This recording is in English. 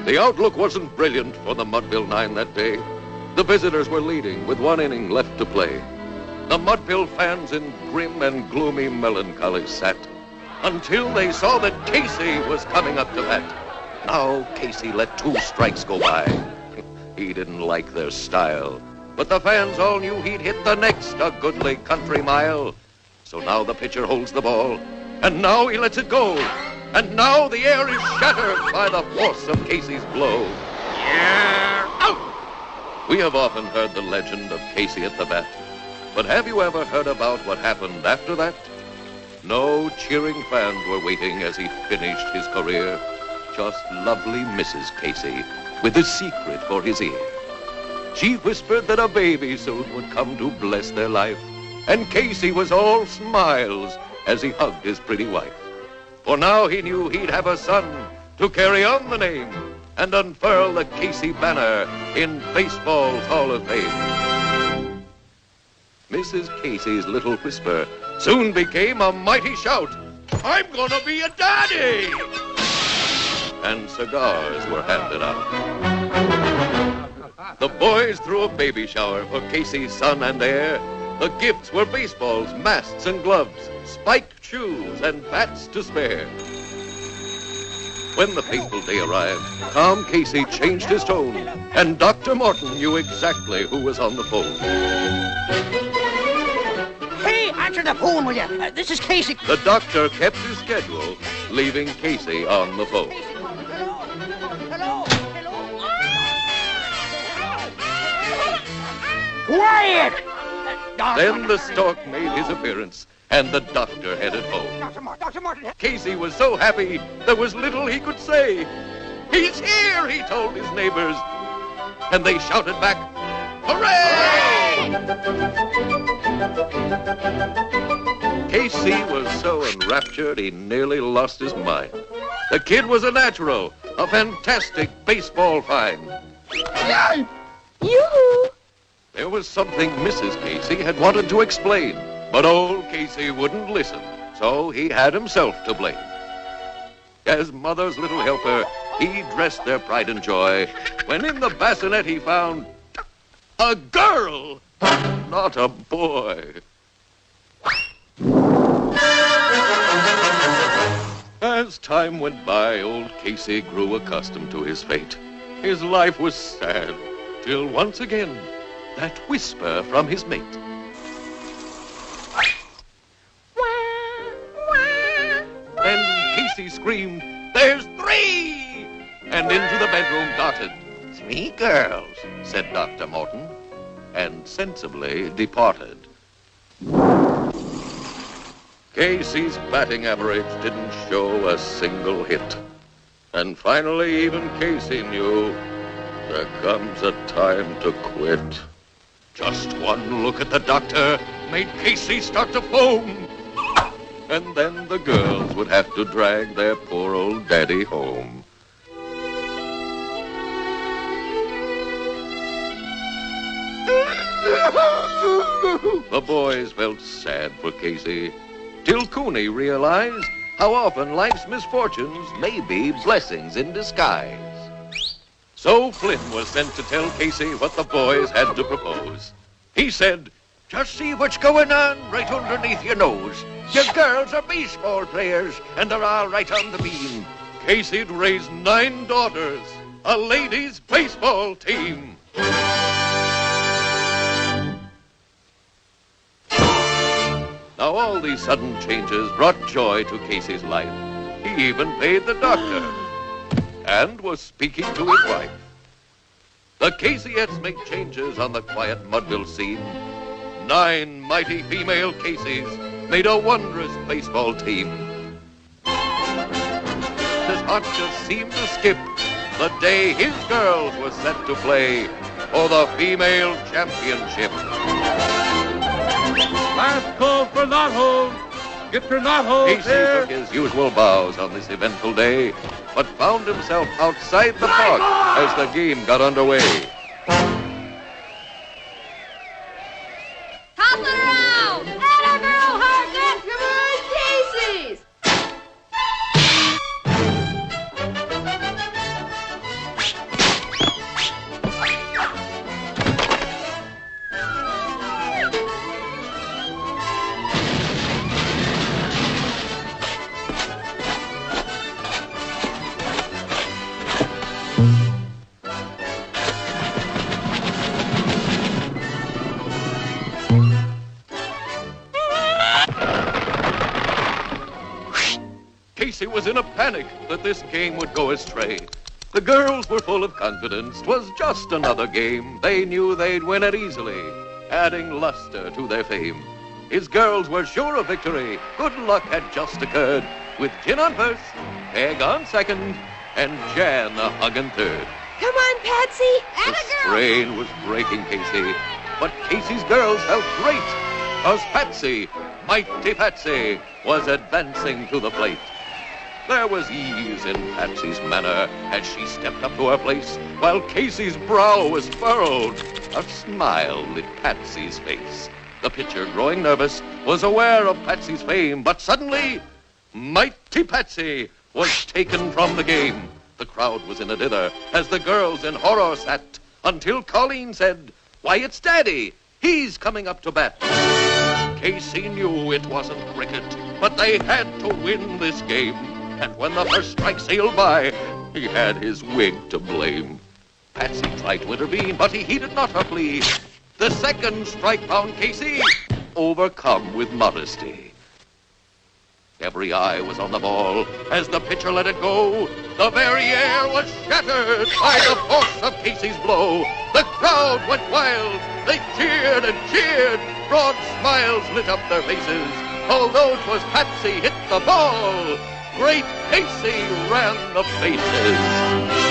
The outlook wasn't brilliant for the Mudville Nine that day. The visitors were leading with 1 inning left to play. The Mudville fans in grim and gloomy melancholy sat until they saw that Casey was coming up to bat. Now Casey let 2 strikes go by. He didn't like their style, but the fans all knew he'd hit the next a goodly country mile. So now the pitcher holds the ball, and now he lets it go. And now the air is shattered by the force of Casey's blow. Yeah, out! We have often heard the legend of Casey at the bat, but have you ever heard about what happened after that? No cheering fans were waiting as he finished his career. Just lovely Mrs. Casey with a secret for his ear. She whispered that a baby soon would come to bless their life, and Casey was all smiles as he hugged his pretty wife. For now he knew he'd have a son to carry on the name and unfurl the Casey banner in baseball's Hall of Fame. Mrs. Casey's little whisper soon became a mighty shout. I'm gonna be a daddy! And cigars were handed out. The boys threw a baby shower for Casey's son and heir. The gifts were baseballs, masks, and gloves, spiked shoes, and bats to spare. When the fateful day arrived, Tom Casey changed his tone, and Dr. Morton knew exactly who was on the phone. Hey, answer the phone, will you? This is Casey. The doctor kept his schedule, leaving Casey on the phone. Hello. Quiet! Then the stork made his appearance, and the doctor headed home. Dr. Morton. Casey was so happy, there was little he could say. He's here, he told his neighbors. And they shouted back, hooray! Casey was so enraptured, he nearly lost his mind. The kid was a natural, a fantastic baseball find. Yoo-hoo! There was something Mrs. Casey had wanted to explain, but old Casey wouldn't listen, so he had himself to blame. As mother's little helper, he dressed their pride and joy, when in the bassinet he found a girl, not a boy. As time went by, old Casey grew accustomed to his fate. His life was sad, till once again, that whisper from his mate. Then Casey screamed, there's 3! And into the bedroom darted. 3 girls, said Dr. Morton, and sensibly departed. Casey's batting average didn't show a single hit. And finally, even Casey knew there comes a time to quit. Just one look at the doctor made Casey start to foam. And then the girls would have to drag their poor old daddy home. The boys felt sad for Casey, till Cooney realized how often life's misfortunes may be blessings in disguise. So Flynn was sent to tell Casey what the boys had to propose. He said, just see what's going on right underneath your nose. Your girls are baseball players, and they're all right on the beam. Casey'd raised 9 daughters, a ladies' baseball team. Now all these sudden changes brought joy to Casey's life. He even paid the doctor and was speaking to his wife. The Caseyettes make changes on the quiet Mudville scene. 9 mighty female Caseys made a wondrous baseball team. His heart just seemed to skip the day his girls were set to play for the female championship. Last call for knot holes. Get your knot holes Casey here. took his usual bows on this eventful day, but found himself outside the park as the game got underway. Toss it around! Atta girl, Hartnett! Come on, Casey's! Casey was in a panic that this game would go astray. The girls were full of confidence. 'Twas just another game. They knew they'd win it easily, adding luster to their fame. His girls were sure of victory. Good luck had just occurred, with Gin on first, Peg on second, and Jan a hugging third. Come on, Patsy! The Atta girl! strain was breaking Casey, but Casey's girls felt great, 'cause Patsy, mighty Patsy, was advancing to the plate. There was ease in Patsy's manner as she stepped up to her place, while Casey's brow was furrowed. A smile lit Patsy's face. The pitcher, growing nervous, was aware of Patsy's fame, but suddenly, mighty Patsy was taken from the game. The crowd was in a dither as the girls in horror sat, until Colleen said, "Why, it's Daddy. He's coming up to bat." Casey knew it wasn't cricket, but they had to win this game. And when the first strike sailed by, he had his wig to blame. Patsy tried to intervene, but he heeded not her plea. The second strike found Casey overcome with modesty. Every eye was on the ball as the pitcher let it go. The very air was shattered by the force of Casey's blow. The crowd went wild. They cheered and cheered. Broad smiles lit up their faces. Although 'twas Patsy hit the ball, great Casey ran the bases.